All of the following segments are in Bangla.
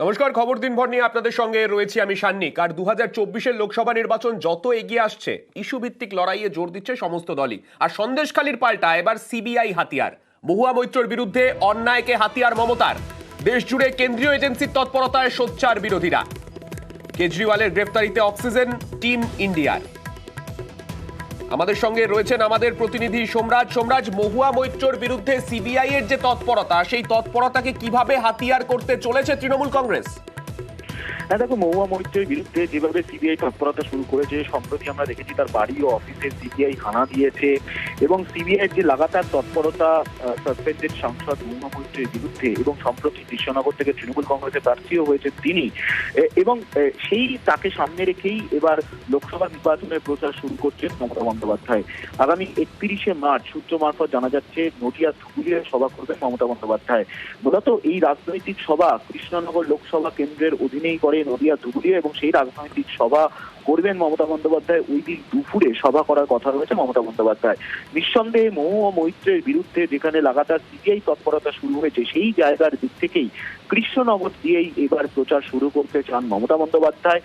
নমস্কার, খবর দিনভর নিয়ে আপনাদের সঙ্গে রয়েছি আমি সান্নিক। আর 2024-এর লোকসভা নির্বাচন যত এগিয়ে আসছে, ইস্যুভিত্তিক লড়াইয়ে জোর দিচ্ছে সমস্ত দলই। আর সন্দেশখালীর পাল্টা এবার সিবিআই হাতিয়ার। মহুয়া মৈত্রর বিরুদ্ধে অন্যায়কে হাতিয়ার মমতার। দেশ জুড়ে কেন্দ্রীয় এজেন্সির তৎপরতায় সোচ্চার বিরোধীরা। কেজরিওয়ালের গ্রেফতারিতে অক্সিজেন টিম ইন্ডিয়ার। আমাদের সঙ্গে রয়েছেন আমাদের প্রতিনিধি সোমরাজ। মহুয়া মৈত্রর বিরুদ্ধে সিবিআই এর যে তৎপরতা, সেই তৎপরতাকে কিভাবে হাতিয়ার করতে চলেছে তৃণমূল কংগ্রেস? হ্যাঁ দেখো, মহুয়া মৈত্রের বিরুদ্ধে যেভাবে সিবিআই তৎপরতা শুরু করেছে, সম্প্রতি আমরা দেখেছি তার বাড়ি ও অফিসে সিবিআই হানা দিয়েছে এবং সিবিআই যে লাগাতার তৎপরতা সাসপেন্ডেড সাংসদ মহুয়া মৈত্রের বিরুদ্ধে, এবং সম্প্রতি কৃষ্ণনগর থেকে তৃণমূল কংগ্রেসের প্রার্থীও হয়েছে তিনি, এবং সেই তাকে সামনে রেখেই এবার লোকসভা নির্বাচনের প্রচার শুরু করছেন মমতা বন্দ্যোপাধ্যায়। আগামী 31শে মার্চ সূত্র মারফত জানা যাচ্ছে নদিয়া ধুবুলিয়ায় সভা করবেন মমতা বন্দ্যোপাধ্যায়। মূলত এই রাজনৈতিক সভা কৃষ্ণনগর লোকসভা কেন্দ্রের অধীনেই করে নদিয়া ধুবুলিয়া, এবং সেই রাজনৈতিক সভা করবেন মমতা বন্দ্যোপাধ্যায়। ওই দিন দুপুরে সভা করার কথা রয়েছে মমতা বন্দ্যোপাধ্যায়। নিঃসন্দেহে মহুয়া মৈত্রের বিরুদ্ধে যেখানে লাগাতার সিবিআই তৎপরতা শুরু হয়েছে, সেই জায়গার দিক থেকেই কৃষ্ণনগর দিয়েই এবার প্রচার শুরু করতে চান মমতা বন্দ্যোপাধ্যায়।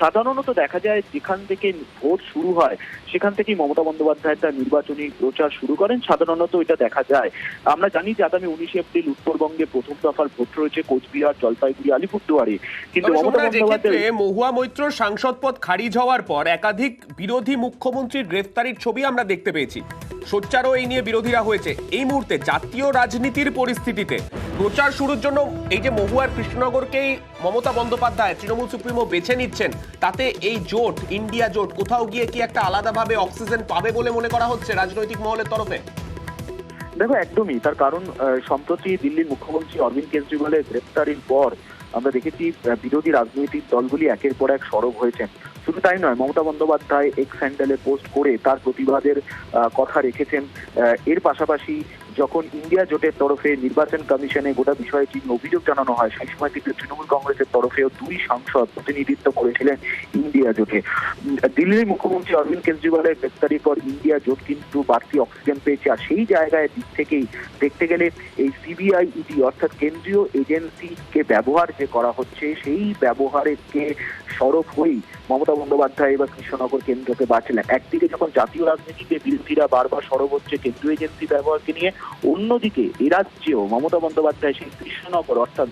সাধারণত দেখা যায় যেখান থেকে ভোট শুরু হয় সেখান থেকেই মমতা বন্দ্যোপাধ্যায় তার নির্বাচনী প্রচার শুরু করেন। সাধারণত এটা দেখা যায়। আমরা জানি যে আগামী 19শে এপ্রিল উত্তরবঙ্গে প্রথম দফার ভোট রয়েছে কোচবিহার, জলপাইগুড়ি, আলিপুরদুয়ারে। কিন্তু মহুয়া মৈত্রর সাংসদ পদ খারিজ হওয়ার পর একাধিক বিরোধী মুখ্যমন্ত্রীর গ্রেফতারির ছবি আমরা দেখতে পেয়েছি। সোচ্চারও এই নিয়ে বিরোধীরা হয়েছে। এই মুহূর্তে জাতীয় রাজনীতির পরিস্থিতিতে প্রচার শুরুর জন্য এই যে মহুয়ার কৃষ্ণনগরকেই মমতা বন্দ্যোপাধ্যায় তৃণমূল সুপ্রিমো বেছে নিচ্ছেন, তাতে এই জোট, ইন্ডিয়া জোট, কোথাও গিয়ে কি একটা আলাদাভাবে অক্সিজেন পাবে বলে মনে করা হচ্ছে রাজনৈতিক মহলের তরফে? দেখো, একদমই। তার কারণ সম্প্রতি দিল্লির মুখ্যমন্ত্রী অরবিন্দ কেজরিওয়ালের গ্রেফতারির পর আমরা দেখেছি বিরোধী রাজনৈতিক দলগুলি একের পর এক সরব হয়েছেন। শুধু তাই নয়, মমতা বন্দ্যোপাধ্যায় এক্স হ্যান্ডেলে পোস্ট করে তার প্রতিবাদের কথা রেখেছেন। এর পাশাপাশি যখন ইন্ডিয়া জোটের তরফে নির্বাচন কমিশনে গোটা বিষয়টি অভিযোগ জানানো হয়, সেই সময় কিন্তু তৃণমূল কংগ্রেসের তরফেও দুই সাংসদ প্রতিনিধিত্ব করেছিলেন ইন্ডিয়া জোটে। দিল্লির মুখ্যমন্ত্রী অরবিন্দ কেজরিওয়ালের গ্রেফতারির পর ইন্ডিয়া জোট কিন্তু বাড়তি অক্সিজেন পেয়েছে। আর সেই জায়গায় দিক থেকেই দেখতে গেলে এই সিবিআই ইডি অর্থাৎ কেন্দ্রীয় এজেন্সিকে ব্যবহার যে করা হচ্ছে, সেই ব্যবহারকে সরব হয়েই মমতা বন্দ্যোপাধ্যায় এবার কৃষ্ণনগর কেন্দ্রকে বাঁচলেন। একদিকে যখন জাতীয় রাজনীতিতে বিরোধীরা বারবার সরব হচ্ছে কেন্দ্রীয় এজেন্সি ব্যবহারকে নিয়ে, অন্যদিকে এ রাজ্যেও মমতা বন্দ্যোপাধ্যায় সেই কৃষ্ণনগর অর্থাৎ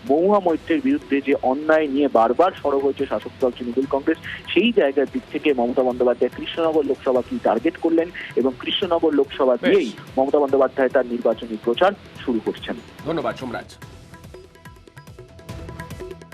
মহুয়া মৈত্রের বিরুদ্ধে যে অন্যায় নিয়ে বারবার সরব হয়েছে শাসক দল তৃণমূল কংগ্রেস, সেই জায়গার দিক থেকে মমতা বন্দ্যোপাধ্যায় কৃষ্ণনগর লোকসভা কি টার্গেট করলেন, এবং কৃষ্ণনগর লোকসভা দিয়েই মমতা বন্দ্যোপাধ্যায় তার নির্বাচনী প্রচার শুরু করছেন। ধন্যবাদ সোমরাজ।